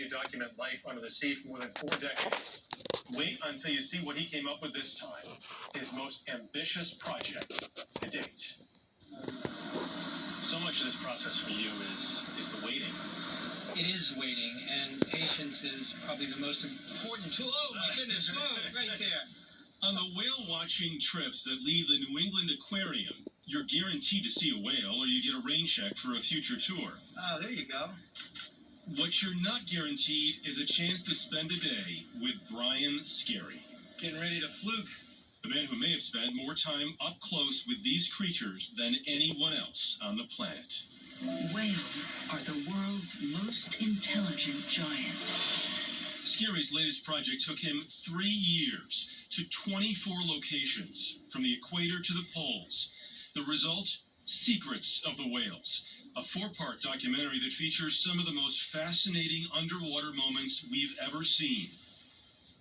to document life under the sea for more than 4 decades. Wait until you see what he came up with this time. His most ambitious project to date. So much of this process for you is the waiting. It is waiting, and patience is probably the most important tool. Oh my goodness, whoa, right there. On the whale-watching trips that leave the New England Aquarium, you're guaranteed to see a whale or you get a rain check for a future tour. Oh, there you go. What you're not guaranteed is a chance to spend a day with Brian Scary. Getting ready to fluke. The man who may have spent more time up close with these creatures than anyone else on the planet. Whales are the world's most intelligent giants. Scary's latest project took him 3 years to 24 locations, from the equator to the poles. The result? Secrets of the Whales, a 4-part documentary that features some of the most fascinating underwater moments we've ever seen.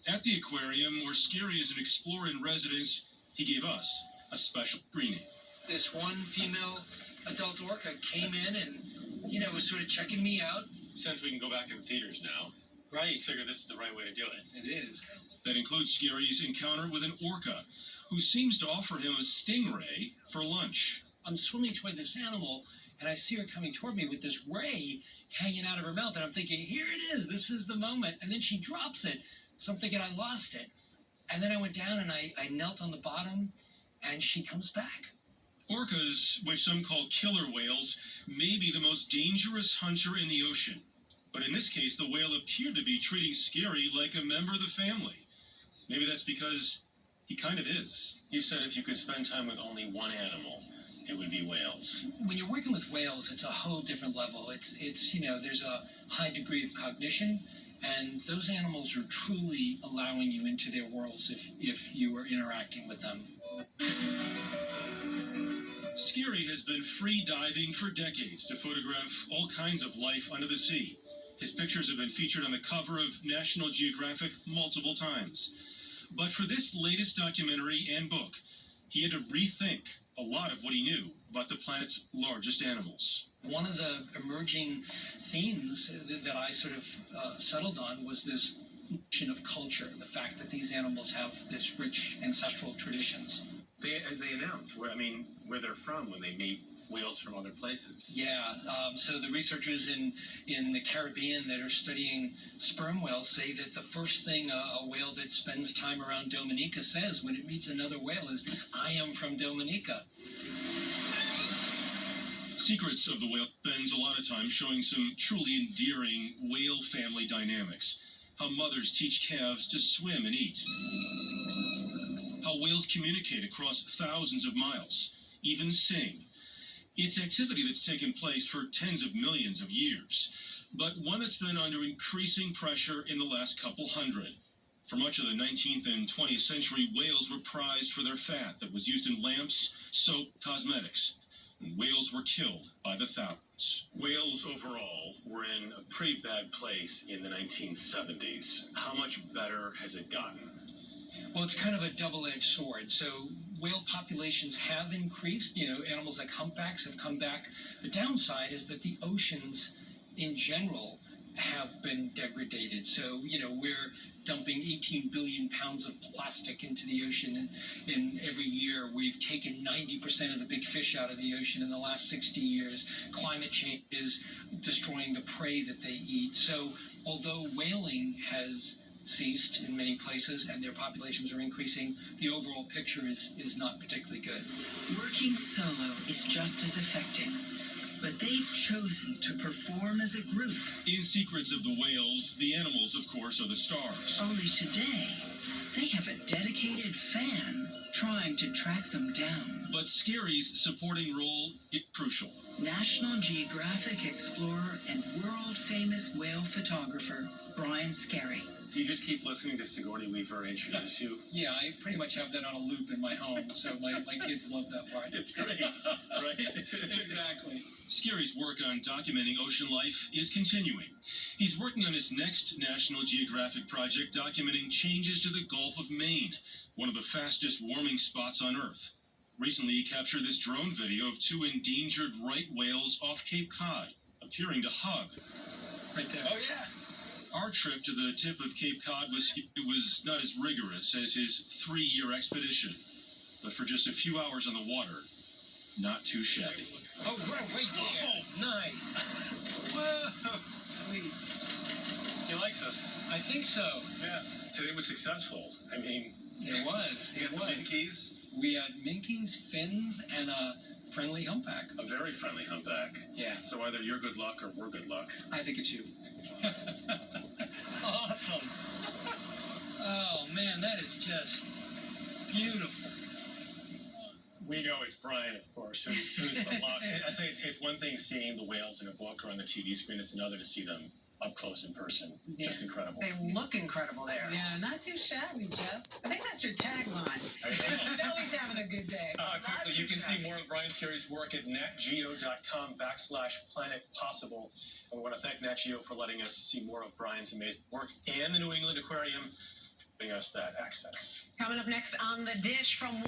At the aquarium, where Scary is an explorer in residence, he gave us a special screening. This one female adult orca came in and, was sort of checking me out. Since we can go back in theaters now, Right. I figure this is the right way to do it. It is. That includes Scary's encounter with an orca, who seems to offer him a stingray for lunch. I'm swimming toward this animal, and I see her coming toward me with this ray hanging out of her mouth, and I'm thinking, here it is, this is the moment. And then she drops it, so I'm thinking I lost it. And then I went down and I knelt on the bottom, and she comes back. Orcas, which some call killer whales, may be the most dangerous hunter in the ocean. But in this case, the whale appeared to be treating Scary like a member of the family. Maybe that's because he kind of is. You said if you could spend time with only one animal, it would be whales. When you're working with whales, it's a whole different level. It's there's a high degree of cognition, and those animals are truly allowing you into their worlds if you are interacting with them. Scary has been free diving for decades to photograph all kinds of life under the sea. His pictures have been featured on the cover of National Geographic multiple times. But for this latest documentary and book, he had to rethink a lot of what he knew about the planet's largest animals. One of the emerging themes that I sort of settled on was this notion of culture, the fact that these animals have this rich ancestral traditions. As they announce where they're from when they meet whales from other places. Yeah, so the researchers in the Caribbean that are studying sperm whales say that the first thing a whale that spends time around Dominica says when it meets another whale is, I am from Dominica. Secrets of the Whale spends a lot of time showing some truly endearing whale family dynamics. How mothers teach calves to swim and eat. How whales communicate across thousands of miles, even sing. It's activity that's taken place for tens of millions of years, but one that's been under increasing pressure in the last couple hundred. For much of the 19th and 20th century, whales were prized for their fat that was used in lamps, soap, cosmetics. And whales were killed by the thousands. Whales overall were in a pretty bad place in the 1970s. How much better has it gotten? Well, it's kind of a double-edged sword. So whale populations have increased. Animals like humpbacks have come back. The downside is that the oceans in general have been degraded. So, we're dumping 18 billion pounds of plastic into the ocean. And every year we've taken 90% of the big fish out of the ocean in the last 60 years. Climate change is destroying the prey that they eat. So although whaling has ceased in many places and their populations are increasing, the overall picture is not particularly good. Working solo is just as effective, but they've chosen to perform as a group. In Secrets of the Whales, the animals, of course, are the stars. Only today, they have a dedicated fan trying to track them down. But Scary's supporting role is crucial. National Geographic explorer and world-famous whale photographer, Brian Scary. Do you just keep listening to Sigourney Weaver introduce you? Yeah, I pretty much have that on a loop in my home, so my kids love that part. It's great, right? Exactly. Scary's work on documenting ocean life is continuing. He's working on his next National Geographic project documenting changes to the Gulf of Maine, one of the fastest warming spots on Earth. Recently, he captured this drone video of 2 endangered right whales off Cape Cod, appearing to hug. Right there. Oh, yeah. Our our trip to the tip of Cape Cod was not as rigorous as his 3-year expedition. But for just a few hours on the water, not too shabby. Oh, right there. Nice. Whoa! Sweet. He likes us. I think so. Yeah. Today was successful. I mean, It was. he got the Minkies, We had minkies, fins, and a friendly humpback. a very friendly humpback. Yeah. So either you're good luck or we're good luck. I think it's you. Awesome. Oh, man, that is just beautiful. We know it's Brian, of course, who's the luck. I'd say it's one thing seeing the whales in a book or on the TV screen. It's another to see them up close in person. Just incredible. They look incredible there. Yeah, not too shabby, Jeff. I think that's your tagline. Billy's having a good day. Quickly, you can see more of Brian Scary's work at natgeo.com/planetpossible. And we want to thank Nat Geo for letting us see more of Brian's amazing work and the New England Aquarium, giving us that access. Coming up next on The Dish from